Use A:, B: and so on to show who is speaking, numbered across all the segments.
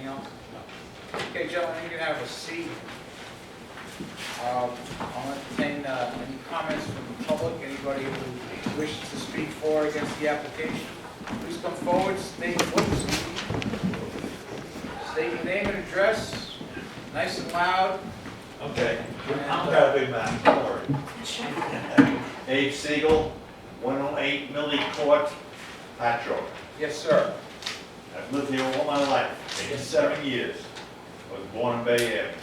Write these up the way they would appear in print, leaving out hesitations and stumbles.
A: else? Okay, gentlemen, you can have a seat. I'll entertain any comments from the public, anybody who wishes to speak for or against the application. Please come forward, state your name and address, nice and loud.
B: Okay, I'm got a big man, don't worry. Abe Siegel, 108 Millie Court, Patchogue.
A: Yes, sir.
B: I've lived here all my life, 87 years. I was born in Bay Area.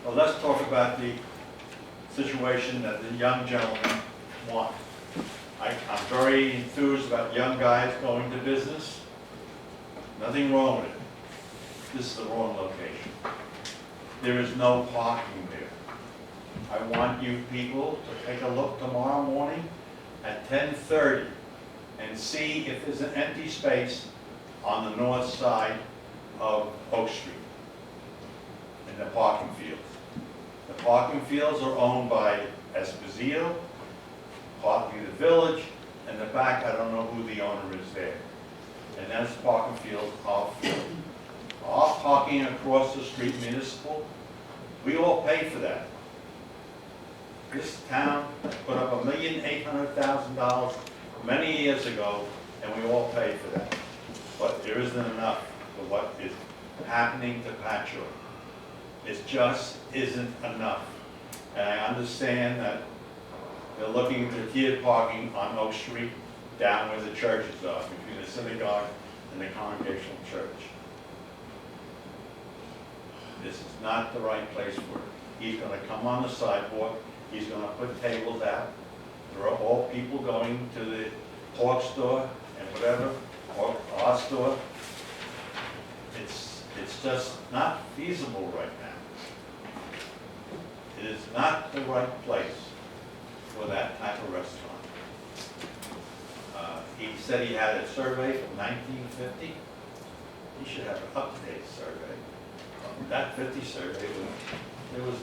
B: Well, let's talk about the situation that the young gentleman wants. I'm very enthused about young guys going to business. Nothing wrong with it. This is the wrong location. There is no parking there. I want you people to take a look tomorrow morning at 10:30 and see if there's an empty space on the north side of Oak Street in the parking fields. The parking fields are owned by Esposito, Patchogue Village, and the back, I don't know who the owner is there. And that's parking fields off. Our parking across the street municipal, we all pay for that. This town put up $1,800,000 many years ago, and we all pay for that. But there isn't enough for what is happening to Patchogue. It just isn't enough. And I understand that they're looking to tiered parking on Oak Street, down where the churches are, between the synagogue and the Congregational Church. This is not the right place for it. He's going to come on the sidewalk. He's going to put tables out. There are all people going to the pork store and whatever, or our store. It's just not feasible right now. It is not the right place for that type of restaurant. He said he had a survey from 1950. He should have an up-to-date survey. That 50 survey, there was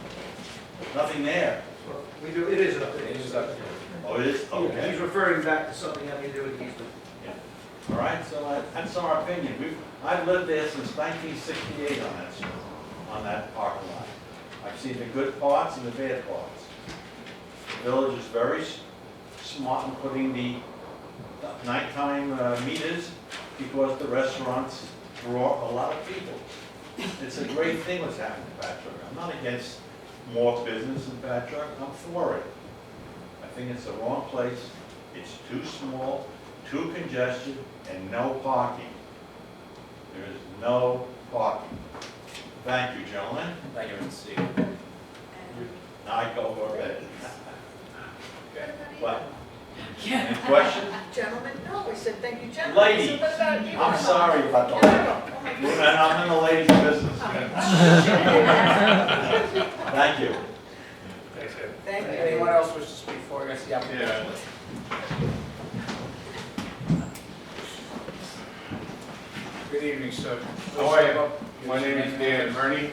B: nothing there.
C: Well, we do, it is up there.
A: It is up there.
B: Oh, it is? Okay.
C: He's referring back to something having to do with easement.
B: All right, so that's our opinion. I've lived there since 1968 on that parking lot. I've seen the good parts and the bad parts. The village is very smart in putting the nighttime meters because the restaurants draw a lot of people. It's a great thing what's happening in Patchogue. I'm not against more business in Patchogue. I'm for it. I think it's the wrong place. It's too small, too congested, and no parking. There is no parking. Thank you, gentlemen.
A: Thank you, Mr. Siegel.
B: Now I go for bed.
A: Okay.
B: What? Any questions?
D: Gentlemen, no, we said thank you, gentlemen.
B: Ladies,
D: So what about you?
B: I'm sorry about the ladies.
D: Oh, my
B: And
D: goodness.
B: I'm in the ladies' business. Thank you.
D: Thank you.
A: Anyone else wish to speak for or against the application? Good evening, sir.
E: How are you? My name is Dan Hurney.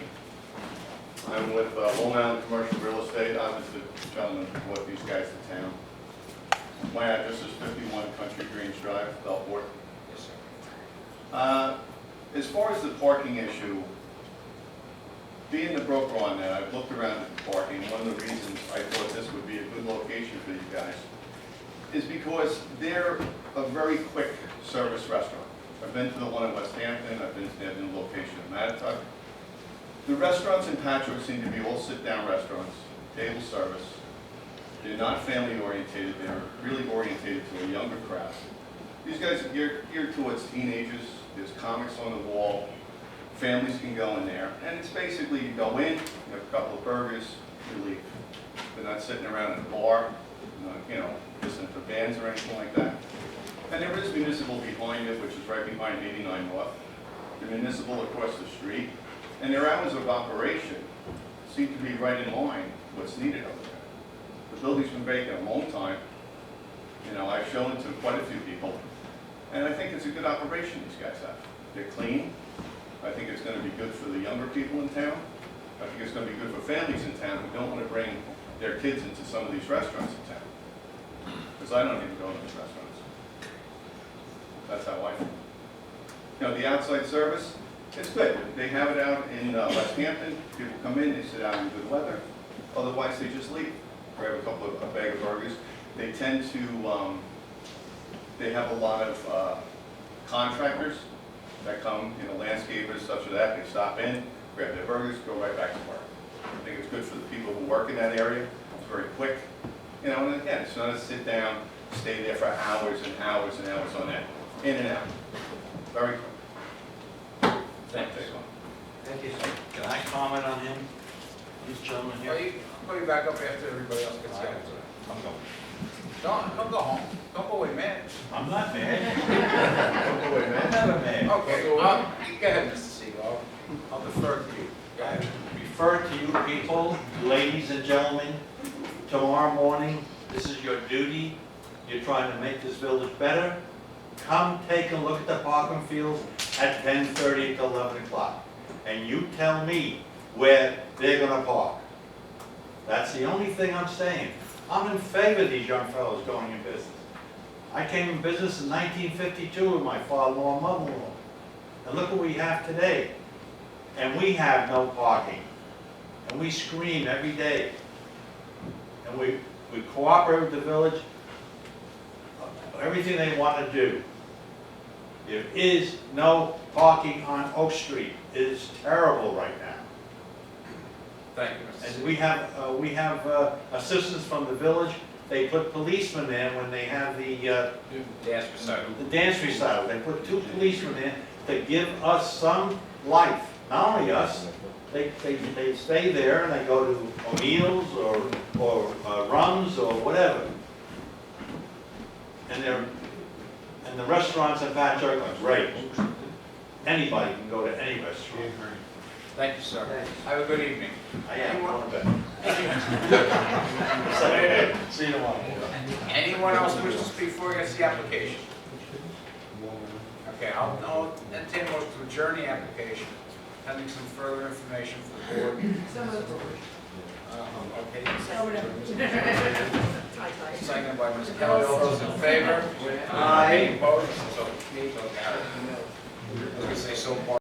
E: I'm with Long Island Commercial Real Estate. I was the gentleman who brought these guys to town. My address is 51 Country Greens Drive, Belport.
A: Yes, sir.
E: As far as the parking issue, being the broker on that, I've looked around at the parking. One of the reasons I thought this would be a good location for you guys is because they're a very quick service restaurant. I've been to the one in West Hampton, I've been to the other location in Mattatuck. The restaurants in Patchogue seem to be all sit-down restaurants, table service. They're not family-orientated, they're really orientated to a younger crowd. These guys are geared towards teenagers, there's comics on the wall, families can go in there, and it's basically you go in, you have a couple of burgers, you leave. They're not sitting around in a bar, listening to bands or anything like that. And there is municipal behind it, which is right behind 89 North. The municipal across the street. And their hours of operation seem to be right in line with what's needed over there. The building's been vacant a long time. I've shown it to quite a few people. And I think it's a good operation these guys have. They're clean. I think it's going to be good for the younger people in town. I think it's going to be good for families in town who don't want to bring their kids into some of these restaurants in town. Because I don't even go to these restaurants. That's how I feel. The outside service, It's good. They have it out in West Hampton. People come in, they sit out in good weather. Otherwise, they just leave, grab a bag of burgers. They tend to, they have a lot of contractors that come, landscapers, such as that. They stop in, grab their burgers, go right back to work. I think it's good for the people who work in that area. It's very quick. And again, it's not a sit down, stay there for hours and hours and hours on end. In and out. Very quick.
A: Thank you.
C: Thank you, sir.
F: Can I comment on him? This gentleman
A: Well,
F: here?
A: I'll call you back up after everybody else gets out.
F: I'm going.
A: Don't go home. Don't go away, man.
F: I'm not mad.
E: Don't go away, man.
F: I'm never mad.
A: Okay, go ahead, Mr. Siegel. I'll defer to you. Go
F: I
A: ahead.
F: refer to you people, ladies and gentlemen, tomorrow morning, this is your duty. You're trying to make this village better. Come take a look at the parking fields at 10:30 to 11 o'clock. And you tell me where they're gonna park. That's the only thing I'm saying. I'm in favor of these young fellows going in business. I came in business in 1952 with my father-in-law and mother-in-law. And look what we have today. And we have no parking. And we scream every day. And we cooperate with the village, everything they want to do. There is no parking on Oak Street. It is terrible right now.
A: Thank you, Mr.
F: And
A: Siegel.
F: we have assistance from the village. They put policemen there when they have the
A: Dance recital.
F: dance recital. They put 2 policemen there to give us some life. Not only us, they stay there and they go to O'Neill's or Rum's or whatever. And the restaurants in Patchogue are great. Anybody can go to any restaurant.
A: Thank you, sir.
C: Thanks.
A: Have a good evening.
F: I am going to bed. See you tomorrow.
A: Anyone else wish to speak for or against the application? Okay, I'll entertain a motion to adjourn the application, pending some further information for the board. Okay. Second by Ms. Kelly. All those in favor? Aye. Opposed? So carried. I was going to say so far.